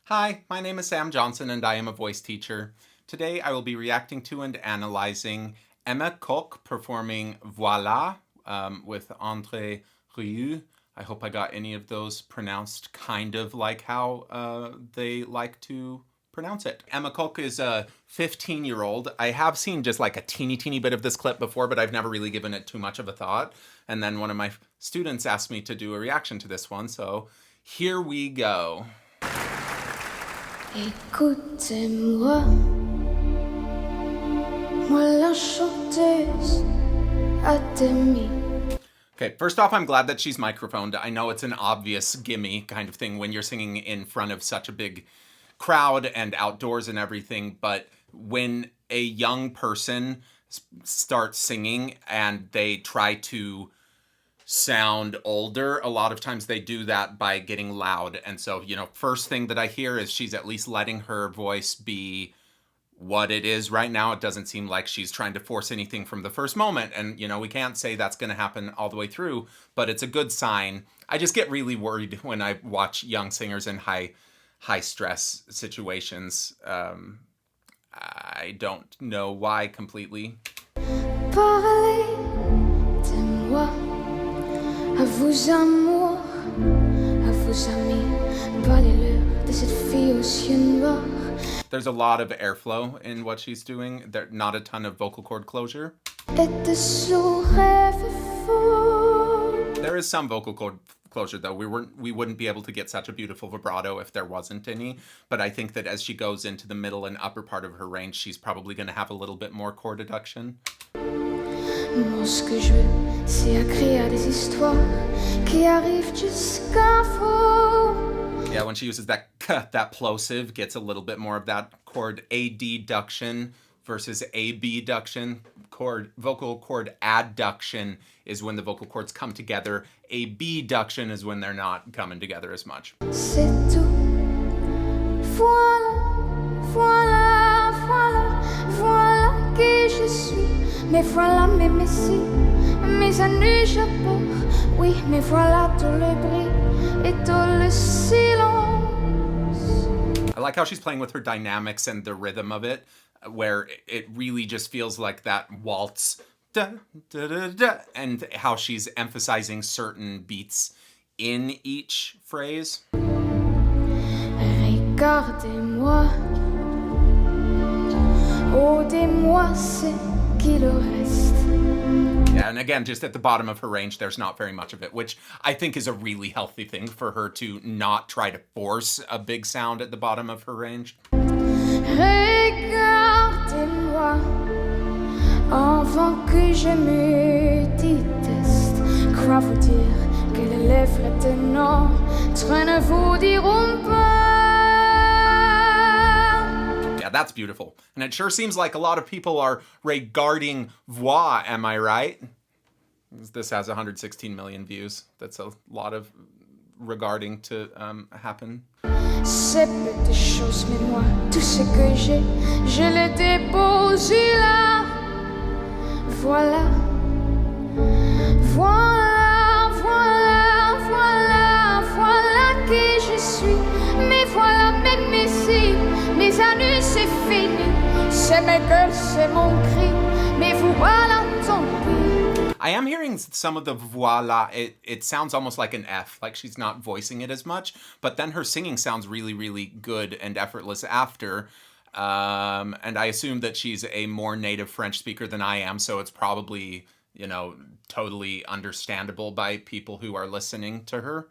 Hi, my name is Sam Johnson and I am a voice teacher. Today I will be reacting to and analyzing Emma Koch performing Voilà with André Rieu. I hope I got any of those pronounced kind of like how they like to pronounce it. Emma Koch is a 15-year-old. I have seen just like a teeny bit of this clip before, but I've never really given it too much of a thought. And then one of my students asked me to do a reaction to this one, so here we go. Écoutez-moi, moi la chanteuse à demi. Okay, first off, I'm glad that she's microphoned. I know it's an obvious gimme kind of thing when you're singing in front of such a big crowd and outdoors and everything, but when a young person starts singing and they try to sound older, a lot of times they do that by getting loud. And so, first thing that I hear is she's at least letting her voice be what it is right now. It doesn't seem like she's trying to force anything from the first moment. And, we can't say that's going to happen all the way through, but it's a good sign. I just get really worried when I watch young singers in high stress situations. I don't know why completely. Parlez-moi à vos amours, à vos amis, parlez-leur de cette fille aux yeux noirs. There's a lot of airflow in what she's doing. There's not a ton of vocal cord closure. Et de ce rêve fou. There is some vocal cord closure, though. We wouldn't be able to get such a beautiful vibrato if there wasn't any. But I think that as she goes into the middle and upper part of her range, she's probably going to have a little bit more chord adduction. Moi, ce que je veux, c'est écrire des histoires qui arrivent jusqu'à vous. Yeah, when she uses that plosive, gets a little bit more of that chord adduction versus abduction. Vocal cord adduction is when the vocal cords come together. Abduction is when they're not coming together as much. C'est tout. Voilà, voilà, voilà, voilà qui je suis. Mais voilà mes messies, mes années chapeaux. Oui, mais voilà tout le bruit et tout le silence. I like how she's playing with her dynamics and the rhythm of it, where it really just feels like that waltz, da, da, da, da, and how she's emphasizing certain beats in each phrase. Regardez-moi, ôtez-moi ce qu'il reste. Yeah, and again, just at the bottom of her range, there's not very much of it, which I think is a really healthy thing for her to not try to force a big sound at the bottom of her range. Regardez-moi, avant que je me déteste. Crois vous dire que les lèvres de notre ne vous diront pas. Yeah, that's beautiful. And it sure seems like a lot of people are regarding Voix, am I right? This has 116 million views. That's a lot of regarding to happen. Ces petites choses, mais moi, tout ce que j'ai, je le dépose là. Voilà, voilà, voilà, voilà, voilà qui je suis. Mais voilà mes messies, mes années c'est fini. C'est mes gueules, c'est mon cri. Mais vous voilà, tant pis. I am hearing some of the voila. It sounds almost like an F, like she's not voicing it as much, but then her singing sounds really good and effortless after. And I assume that she's a more native French speaker than I am, so it's probably, totally understandable by people who are listening to her.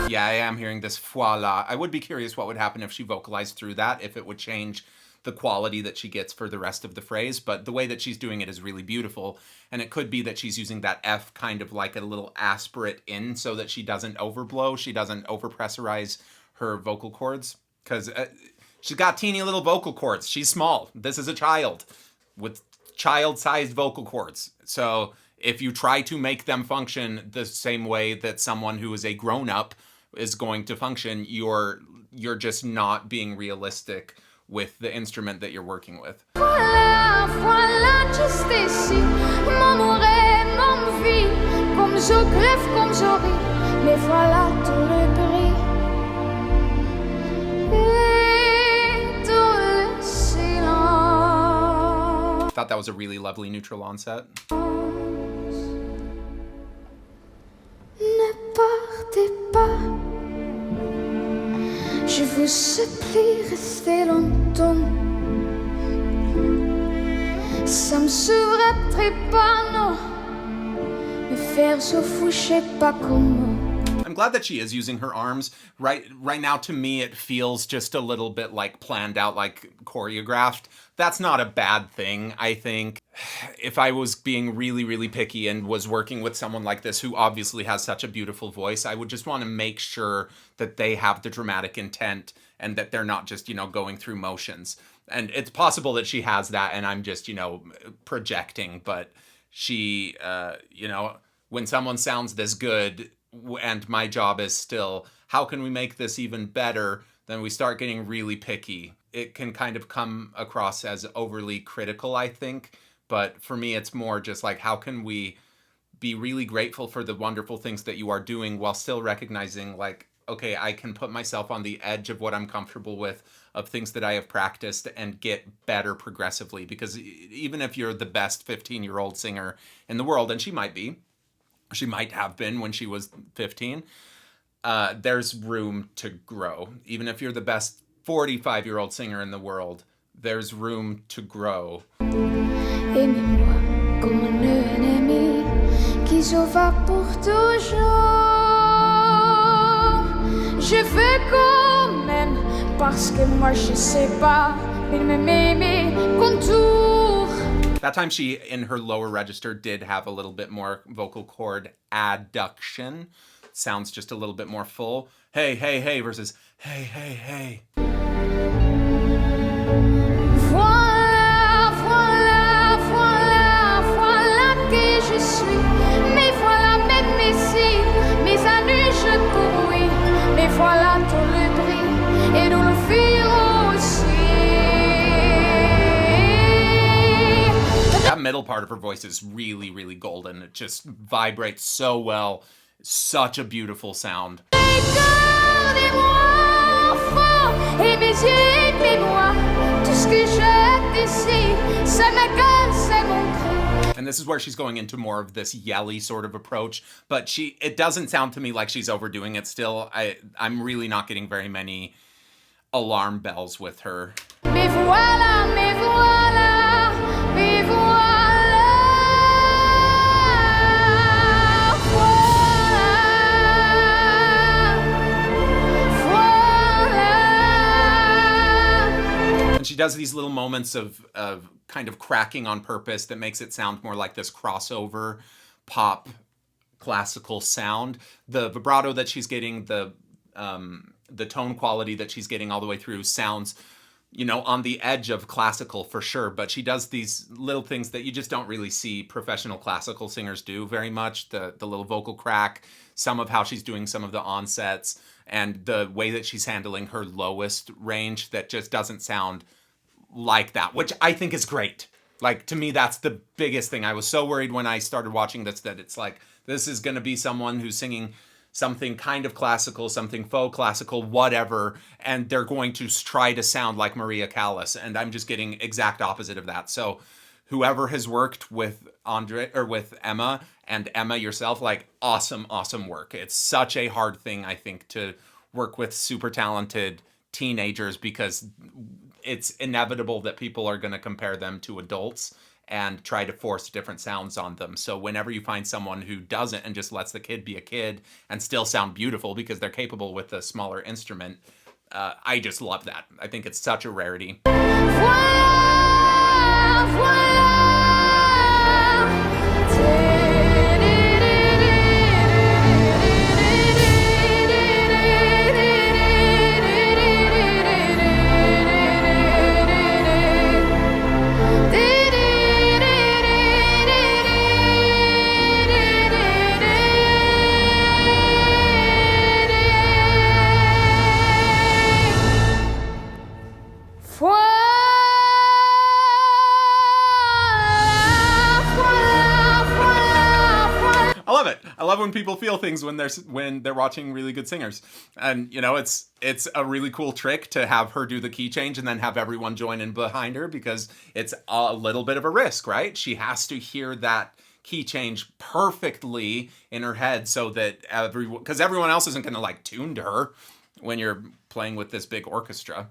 Yeah, I am hearing this voila. I would be curious what would happen if she vocalized through that, if it would change the quality that she gets for the rest of the phrase, but the way that she's doing it is really beautiful, and it could be that she's using that F kind of like a little aspirate in so that she doesn't overblow, she doesn't overpressurize her vocal cords, because she's got teeny little vocal cords. She's small. This is a child with child-sized vocal cords. So if you try to make them function the same way that someone who is a grown-up is going to function, you're just not being realistic with the instrument that you're working with. Voilà, voilà, juste ici, mon amour et mon vie. comme zo gref, comme zo rit, mais voilà tout le gris. Et tout le silence. I thought that was a really lovely neutral onset. Ne partez pas, je vous supplie, restez longtemps. Ça me sauverait pas, non. Me faire so fou, je sais pas comment. I'm glad that she is using her arms. Right now, to me, it feels just a little bit like planned out, like choreographed. That's not a bad thing, I think. If I was being really, really picky and was working with someone like this who obviously has such a beautiful voice, I would just want to make sure that they have the dramatic intent and that they're not just, going through motions. And it's possible that she has that and I'm just, projecting. But she, when someone sounds this good, and my job is still, how can we make this even better? Then we start getting really picky. It can kind of come across as overly critical, I think. But for me, it's more just like, how can we be really grateful for the wonderful things that you are doing while still recognizing, like, okay, I can put myself on the edge of what I'm comfortable with, of things that I have practiced, and get better progressively. Because even if you're the best 15-year-old singer in the world, and she might have been when she was 15, there's room to grow. Even if you're the best 45-year-old singer in the world, there's room to grow. Aimez-moi comme un ennemi qui s'en va pour toujours. Je veux quand même, parce que moi je sais pas, il me met mes contours. That time she, in her lower register, did have a little bit more vocal cord adduction. Sounds just a little bit more full. Hey, hey, hey versus hey, hey, hey. Voilà, voilà, voilà, voilà qui je suis. Mais voilà mes messies, mes amis je pourris. Mais voilà tout le bris et nous le firons aussi. That middle part of her voice is really, really golden. It just vibrates so well. Such a beautiful sound. Gardez-moi fort et mes yeux, aimez-moi. Tout ce que j'ai ici, c'est ma gueule, c'est mon cri. And this is where she's going into more of this yelly sort of approach. But it doesn't sound to me like she's overdoing it still. I'm really not getting very many alarm bells with her. Mais voilà, mais voilà, mais voilà. And she does these little moments of kind of cracking on purpose that makes it sound more like this crossover pop classical sound. The vibrato that she's getting, the tone quality that she's getting all the way through sounds, on the edge of classical for sure. But she does these little things that you just don't really see professional classical singers do very much. The little vocal crack, some of how she's doing some of the onsets, and the way that she's handling her lowest range that just doesn't sound like that, which I think is great. Like, to me, that's the biggest thing. I was so worried when I started watching this that it's like, this is going to be someone who's singing something kind of classical, something faux classical, whatever, and they're going to try to sound like Maria Callas, and I'm just getting exact opposite of that. So whoever has worked with André or with Emma, and Emma yourself, like, awesome work. It's such a hard thing, I think, to work with super talented teenagers, because it's inevitable that people are going to compare them to adults and try to force different sounds on them. So whenever you find someone who doesn't and just lets the kid be a kid and still sound beautiful because they're capable with a smaller instrument, I just love that. I think it's such a rarity. Voilà, voilà. love when people feel things when they're watching really good singers. And you know, it's a really cool trick to have her do the key change and then have everyone join in behind her, because it's a little bit of a risk, right? She has to hear that key change perfectly in her head so that because everyone else isn't going to like tune to her when you're playing with this big orchestra.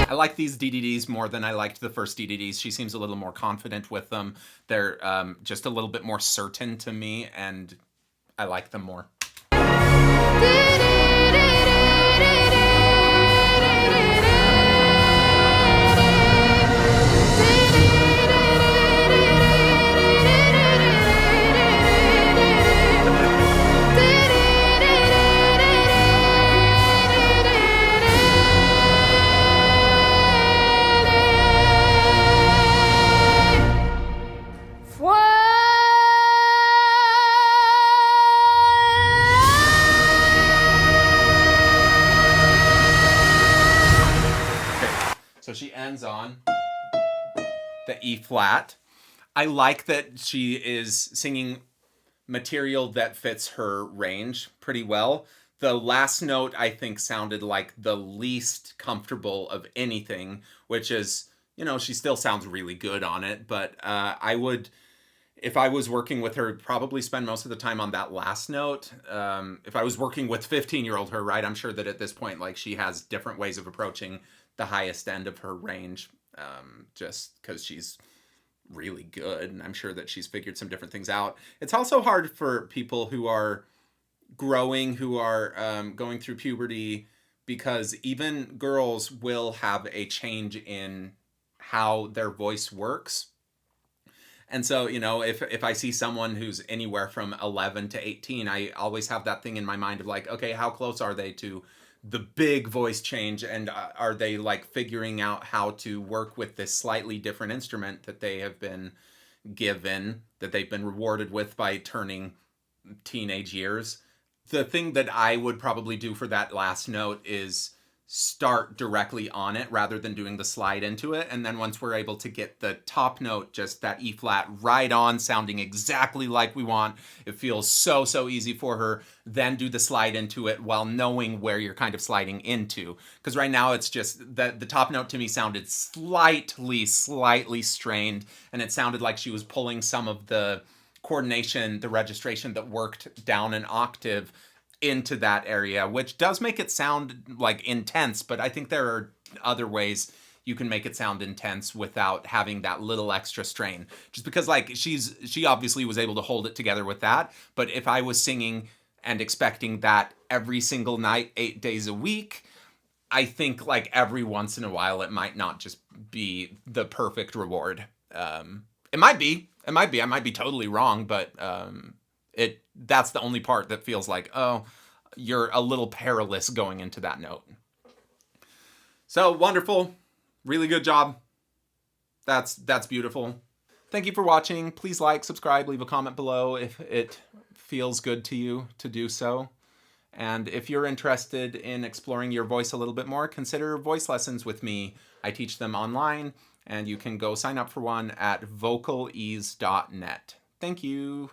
I like these DDDs more than I liked the first DDDs. She seems a little more confident with them. They're just a little bit more certain to me, and I like them more. So she ends on the E flat. I like that she is singing material that fits her range pretty well. The last note, I think, sounded like the least comfortable of anything, which is, you know, she still sounds really good on it, but I would, if I was working with her, probably spend most of the time on that last note. If I was working with 15-year-old her, right, I'm sure that at this point, like, she has different ways of approaching the highest end of her range, just because she's really good, and I'm sure that she's figured some different things out. It's also hard for people who are growing, who are going through puberty, because even girls will have a change in how their voice works. And so, you know, if I see someone who's anywhere from 11 to 18, I always have that thing in my mind of like, okay, how close are they to the big voice change, and are they like figuring out how to work with this slightly different instrument that they have been given, that they've been rewarded with by turning teenage years. The thing that I would probably do for that last note is start directly on it rather than doing the slide into it. And then once we're able to get the top note, just that E flat right on, sounding exactly like we want, it feels so easy for her, then do the slide into it while knowing where you're kind of sliding into. Because right now it's just that the top note to me sounded slightly strained, and it sounded like she was pulling some of the coordination, the registration that worked down an octave into that area, which does make it sound like intense, but I think there are other ways you can make it sound intense without having that little extra strain. Just because like she obviously was able to hold it together with that, but if I was singing and expecting that every single night, 8 days a week, I think like every once in a while it might not just be the perfect reward. It might be. I might be totally wrong, but that's the only part that feels like, oh, you're a little perilous going into that note. So wonderful. Really good job. That's beautiful. Thank you for watching. Please like, subscribe, leave a comment below if it feels good to you to do so. And if you're interested in exploring your voice a little bit more, consider voice lessons with me. I teach them online, and you can go sign up for one at vocalease.net. Thank you.